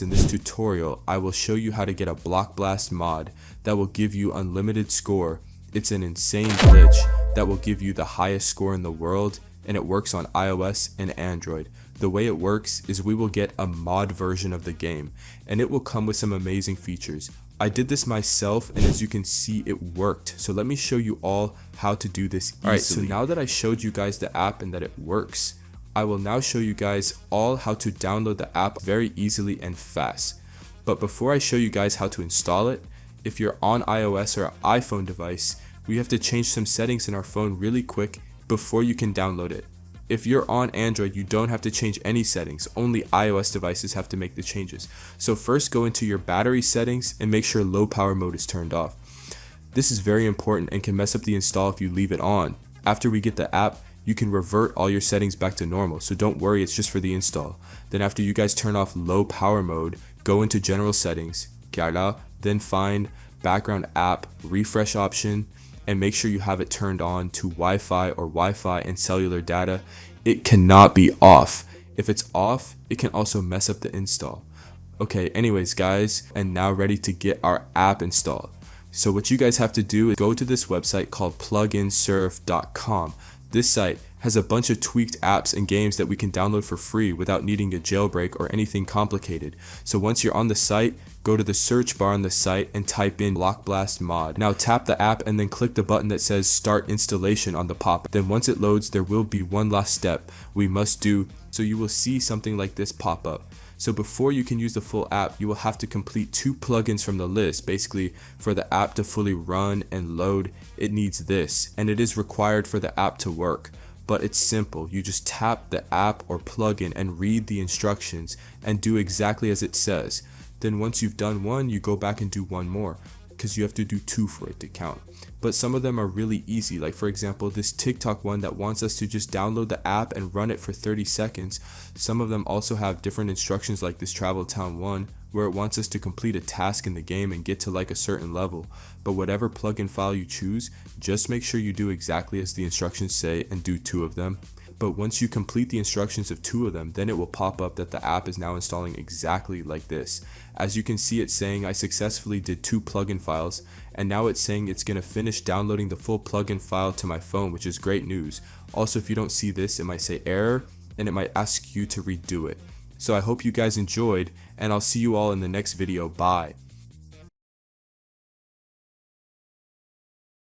In this tutorial, I will show you how to get a block blast mod that will give you unlimited score. It's an insane glitch that will give you the highest score in the world, and it works on iOS and Android. The way it works is we will get a mod version of the game, and it will come with some amazing features. I did this myself, and as you can see, it worked. So let me show you all how to do this easily. Alright, so now that I showed you guys the app and that it works, I will now show you guys all how to download the app very easily and fast. But before I show you guys how to install it, if you're on iOS or iPhone device, we have to change some settings in our phone really quick before you can download it. If you're on Android, you don't have to change any settings, only iOS devices have to make the changes. So first go into your battery settings and make sure low power mode is turned off. This is very important and can mess up the install if you leave it on. After we get the app, you can revert all your settings back to normal, so don't worry, it's just for the install. Then after you guys turn off low power mode, go into general settings, then find background app refresh option, and make sure you have it turned on to Wi-Fi or Wi-Fi and cellular data. It cannot be off. If it's off, it can also mess up the install. Okay, anyways guys, and now ready to get our app installed. So what you guys have to do is go to this website called pluginsurf.com. This site has a bunch of tweaked apps and games that we can download for free without needing a jailbreak or anything complicated. So once you're on the site, go to the search bar on the site and type in Block Blast Mod. Now tap the app and then click the button that says Start Installation on the pop-up. Then once it loads, there will be one last step we must do, so you will see something like this pop up. So before you can use the full app, you will have to complete 2 plugins from the list. Basically, for the app to fully run and load, it needs this, and it is required for the app to work. But it's simple. You just tap the app or plugin and read the instructions and do exactly as it says. Then once you've done one, you go back and do one more, because you have to do 2 for it to count. But some of them are really easy, like for example this TikTok one that wants us to just download the app and run it for 30 seconds. Some of them also have different instructions, like this Travel Town one, where it wants us to complete a task in the game and get to like a certain level. But whatever plugin file you choose, just make sure you do exactly as the instructions say and do 2 of them. But once you complete the instructions of 2 of them, then it will pop up that the app is now installing exactly like this. As you can see, it's saying I successfully did 2 plugin files, and now it's saying it's going to finish downloading the full plugin file to my phone, which is great news. Also, if you don't see this, it might say error and it might ask you to redo it. So I hope you guys enjoyed, and I'll see you all in the next video. Bye.